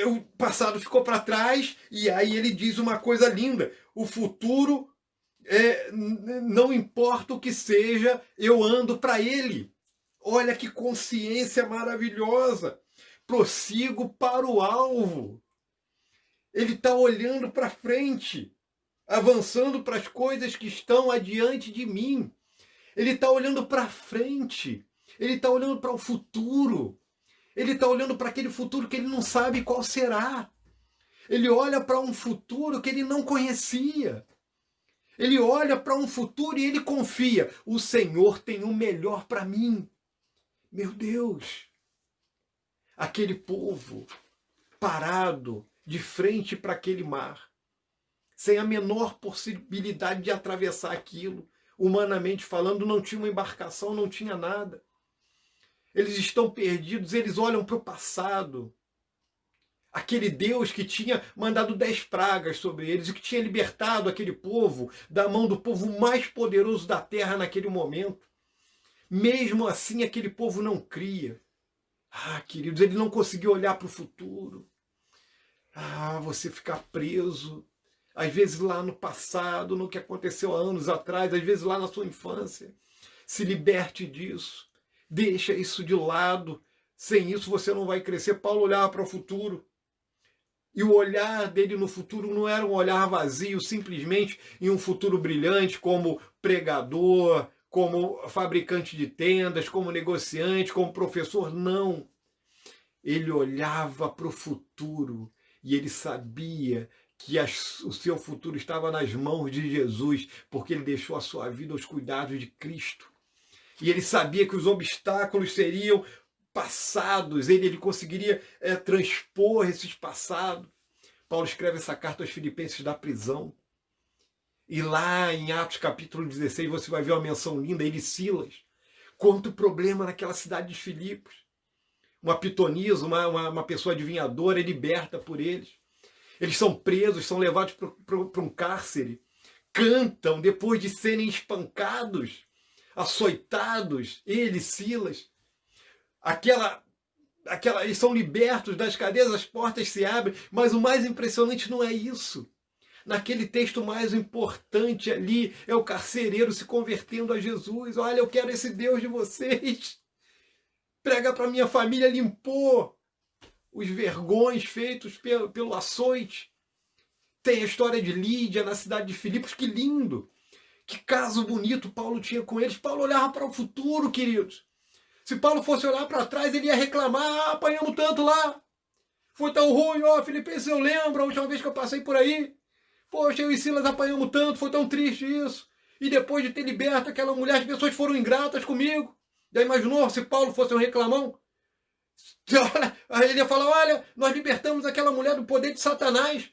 o passado ficou para trás, e aí ele diz uma coisa linda, o futuro, não importa o que seja, eu ando para ele. Olha que consciência maravilhosa. Prossigo para o alvo. Ele está olhando para frente, avançando para as coisas que estão adiante de mim. Ele está olhando para frente. Ele está olhando para o futuro. Ele está olhando para aquele futuro que ele não sabe qual será. Ele olha para um futuro que ele não conhecia. Ele olha para um futuro e ele confia. O Senhor tem o melhor para mim. Meu Deus! Aquele povo parado de frente para aquele mar, sem a menor possibilidade de atravessar aquilo, humanamente falando, não tinha uma embarcação, não tinha nada. Eles estão perdidos, eles olham para o passado. Aquele Deus que tinha mandado 10 pragas sobre eles e que tinha libertado aquele povo da mão do povo mais poderoso da terra naquele momento. Mesmo assim, aquele povo não cria. Ah, queridos, ele não conseguiu olhar para o futuro. Ah, você ficar preso, às vezes lá no passado, no que aconteceu há anos atrás, às vezes lá na sua infância. Se liberte disso. Deixa isso de lado. Sem isso você não vai crescer. Paulo olhava para o futuro. E o olhar dele no futuro não era um olhar vazio, simplesmente em um futuro brilhante, como pregador, como fabricante de tendas, como negociante, como professor. Não. Ele olhava para o futuro e ele sabia que o seu futuro estava nas mãos de Jesus, porque ele deixou a sua vida aos cuidados de Cristo. E ele sabia que os obstáculos seriam passados, ele conseguiria transpor esses passados. Paulo escreve essa carta aos Filipenses da prisão. E lá em Atos capítulo 16 você vai ver uma menção linda, ele e Silas. Quanto problema naquela cidade de Filipos. Uma pitonisa, uma pessoa adivinhadora é liberta por eles. Eles são presos, são levados para um cárcere. Cantam depois de serem espancados, açoitados, ele, Silas. Eles são libertos das cadeias, as portas se abrem, mas o mais impressionante não é isso. Naquele texto mais importante ali, é o carcereiro se convertendo a Jesus. Olha, eu quero esse Deus de vocês. Prega para minha família, limpou os vergões feitos pelo açoite. Tem a história de Lídia na cidade de Filipos, que lindo. Que caso bonito Paulo tinha com eles. Paulo olhava para o futuro, queridos. Se Paulo fosse olhar para trás, ele ia reclamar, apanhamos tanto lá. Foi tão ruim, Filipenses, eu lembro, a última vez que eu passei por aí. Poxa, eu e Silas apanhamos tanto, foi tão triste isso. E depois de ter liberto aquela mulher, as pessoas foram ingratas comigo. Já imaginou se Paulo fosse um reclamão? Ele ia falar, olha, nós libertamos aquela mulher do poder de Satanás.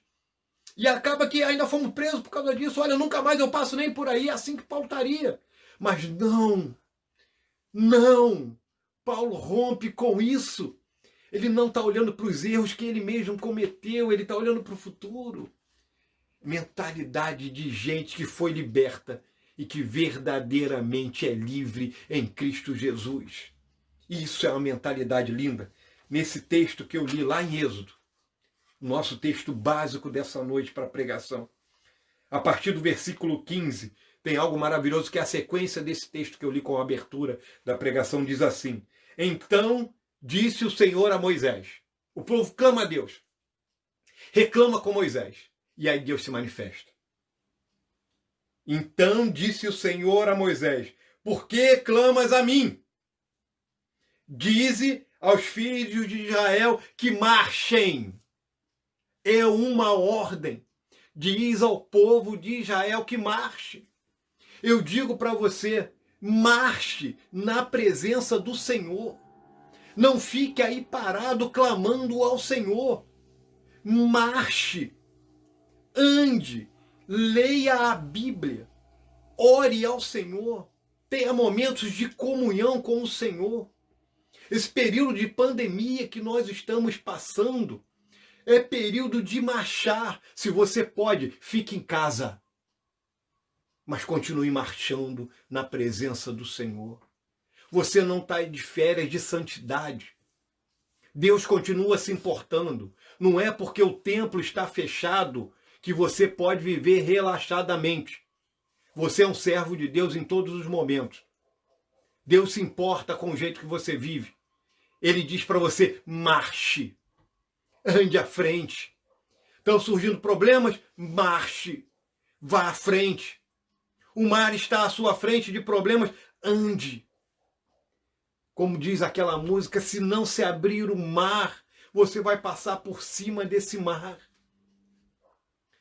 E acaba que ainda fomos presos por causa disso. Olha, nunca mais eu passo nem por aí, assim que Paulo estaria. Mas não. Paulo rompe com isso. Ele não está olhando para os erros que ele mesmo cometeu, ele está olhando para o futuro. Mentalidade de gente que foi liberta e que verdadeiramente é livre em Cristo Jesus. Isso é uma mentalidade linda. Nesse texto que eu li lá em Êxodo, nosso texto básico dessa noite para a pregação, a partir do versículo 15, tem algo maravilhoso que é a sequência desse texto que eu li com a abertura da pregação, diz assim: então disse o Senhor a Moisés. O povo clama a Deus, reclama com Moisés, e aí Deus se manifesta. Então disse o Senhor a Moisés: por que clamas a mim? Dize aos filhos de Israel que marchem. É uma ordem. Diz ao povo de Israel que marche. Eu digo para você, marche na presença do Senhor. Não fique aí parado clamando ao Senhor. Marche. Ande. Leia a Bíblia. Ore ao Senhor. Tenha momentos de comunhão com o Senhor. Esse período de pandemia que nós estamos passando é período de marchar. Se você pode, fique em casa. Mas continue marchando na presença do Senhor. Você não está de férias de santidade. Deus continua se importando. Não é porque o templo está fechado que você pode viver relaxadamente. Você é um servo de Deus em todos os momentos. Deus se importa com o jeito que você vive. Ele diz para você, marche. Ande à frente. Estão surgindo problemas? Marche. Vá à frente. O mar está à sua frente de problemas? Ande. Como diz aquela música, se não se abrir o mar, você vai passar por cima desse mar.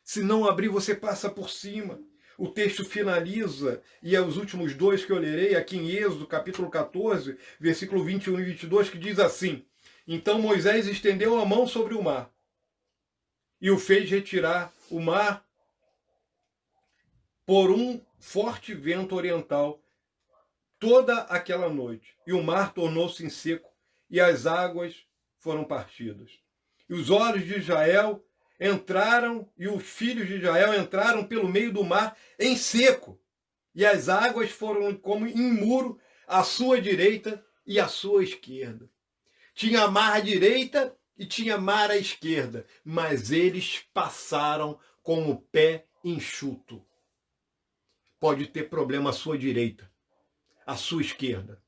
Se não abrir, você passa por cima. O texto finaliza, e é os últimos dois que eu lerei, aqui em Êxodo, capítulo 14, versículo 21 e 22, que diz assim: então Moisés estendeu a mão sobre o mar, e o fez retirar o mar por um forte vento oriental toda aquela noite. E o mar tornou-se em seco, e as águas foram partidas. E os olhos de Israel entraram, e os filhos de Israel entraram pelo meio do mar em seco. E as águas foram como em muro à sua direita e à sua esquerda. Tinha mar à direita e tinha mar à esquerda, mas eles passaram com o pé enxuto. Pode ter problema à sua direita, à sua esquerda.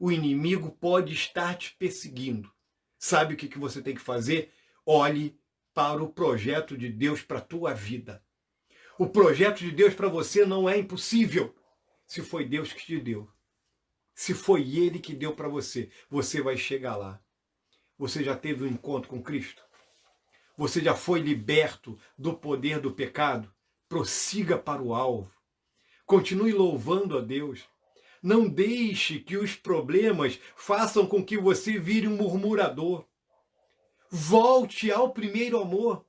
O inimigo pode estar te perseguindo. Sabe o que você tem que fazer? Olhe para o projeto de Deus para a tua vida. O projeto de Deus para você não é impossível. Se foi Deus que te deu, se foi Ele que deu para você, você vai chegar lá. Você já teve um encontro com Cristo? Você já foi liberto do poder do pecado? Prossiga para o alvo. Continue louvando a Deus. Não deixe que os problemas façam com que você vire um murmurador. Volte ao primeiro amor.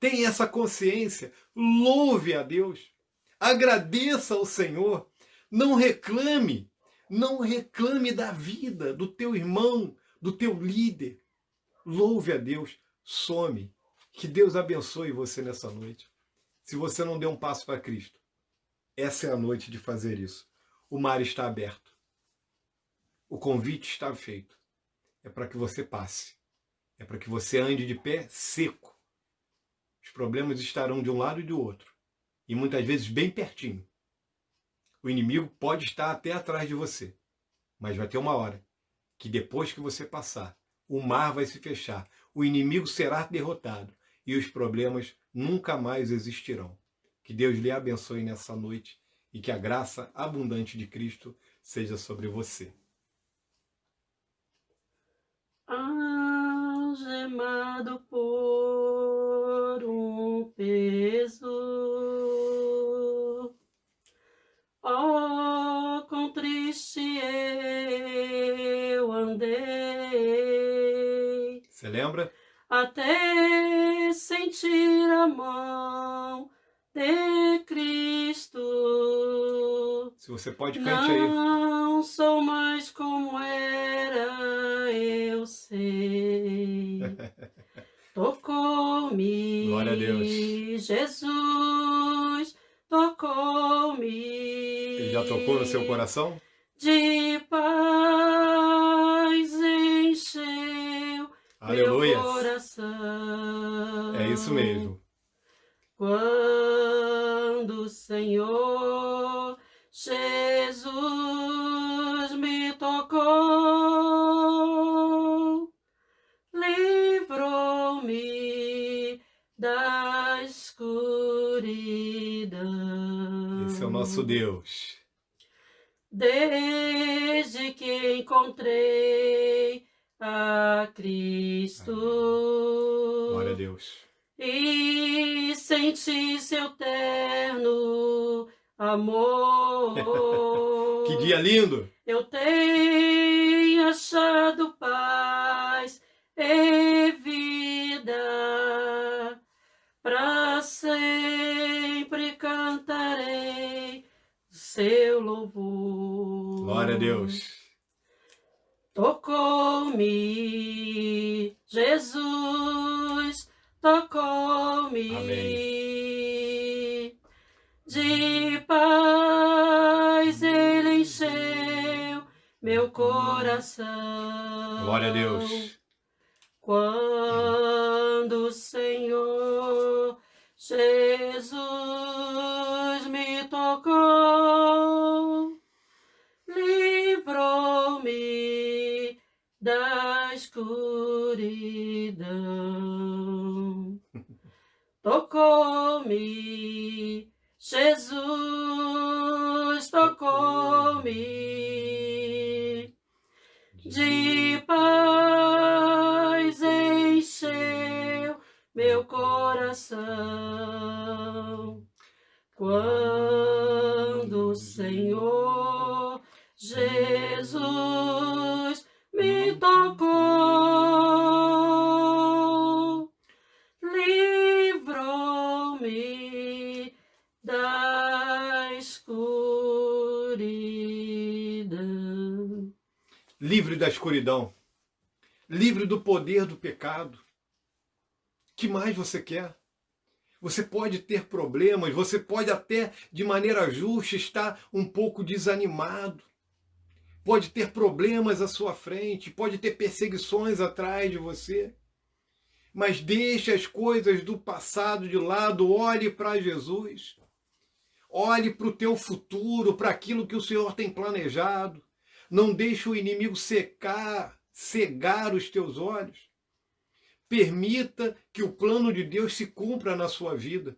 Tenha essa consciência. Louve a Deus. Agradeça ao Senhor. Não reclame. Não reclame da vida, do teu irmão, do teu líder. Louve a Deus. Some. Que Deus abençoe você nessa noite. Se você não deu um passo para Cristo, essa é a noite de fazer isso. O mar está aberto. O convite está feito. É para que você passe. É para que você ande de pé seco. Os problemas estarão de um lado e do outro. E muitas vezes bem pertinho. O inimigo pode estar até atrás de você. Mas vai ter uma hora que depois que você passar, o mar vai se fechar. O inimigo será derrotado. E os problemas nunca mais existirão. Que Deus lhe abençoe nessa noite. E que a graça abundante de Cristo seja sobre você. Algemado por um peso, oh, quão triste eu andei. Você lembra? Até sentir a mão de Cristo. Se você pode, cante aí. Não sou mais como era, eu sei. Tocou-me, Glória a Deus. Jesus, tocou-me. Ele já tocou no seu coração? De paz encheu Aleluia. meu coração. É isso mesmo. Quando o Senhor Jesus me tocou, livrou-me da escuridão. Esse é o nosso Deus. Desde que encontrei a Cristo. Glória a Deus. E senti seu terno amor. Que dia lindo! Eu tenho achado paz e vida, para sempre cantarei seu louvor. Glória a Deus. Tocou-me, Jesus, tocou-me. Amém. De paz ele encheu meu coração. Glória a Deus. Quando o Senhor Jesus me tocou, livrou-me da escuridão. Tocou-me, Jesus tocou-me. De paz encheu meu coração. Quando o Senhor Jesus me tocou, livrou-me da escuridão. Livre da escuridão. Livre do poder do pecado. Que mais você quer? Você pode ter problemas, você pode até, de maneira justa, estar um pouco desanimado. Pode ter problemas à sua frente, pode ter perseguições atrás de você. Mas deixe as coisas do passado de lado, olhe para Jesus. Olhe para o teu futuro, para aquilo que o Senhor tem planejado. Não deixe o inimigo cegar os teus olhos. Permita que o plano de Deus se cumpra na sua vida.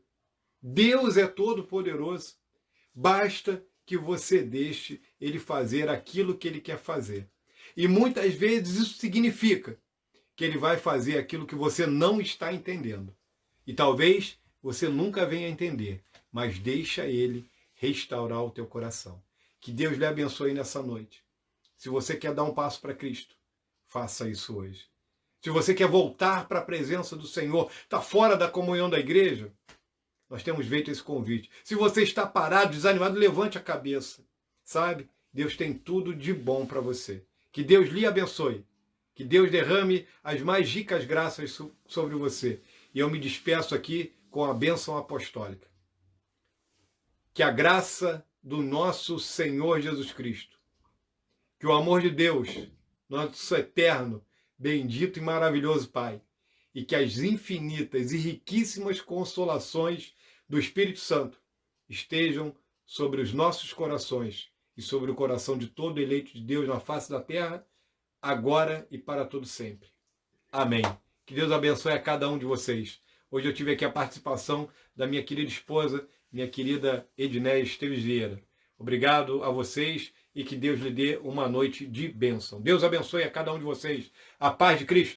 Deus é todo-poderoso. Basta que você deixe Ele fazer aquilo que Ele quer fazer. E muitas vezes isso significa que ele vai fazer aquilo que você não está entendendo. E talvez você nunca venha a entender, mas deixa ele restaurar o teu coração. Que Deus lhe abençoe nessa noite. Se você quer dar um passo para Cristo, faça isso hoje. Se você quer voltar para a presença do Senhor, está fora da comunhão da igreja, nós temos feito esse convite. Se você está parado, desanimado, levante a cabeça. Sabe? Deus tem tudo de bom para você. Que Deus lhe abençoe. Que Deus derrame as mais ricas graças sobre você. E eu me despeço aqui com a bênção apostólica. Que a graça do nosso Senhor Jesus Cristo, que o amor de Deus, nosso eterno, bendito e maravilhoso Pai, e que as infinitas e riquíssimas consolações do Espírito Santo estejam sobre os nossos corações e sobre o coração de todo eleito de Deus na face da terra, agora e para todo sempre. Amém. Que Deus abençoe a cada um de vocês. Hoje eu tive aqui a participação da minha querida esposa, minha querida Edneia Esteves Vieira. Obrigado a vocês e que Deus lhe dê uma noite de bênção. Deus abençoe a cada um de vocês. A paz de Cristo.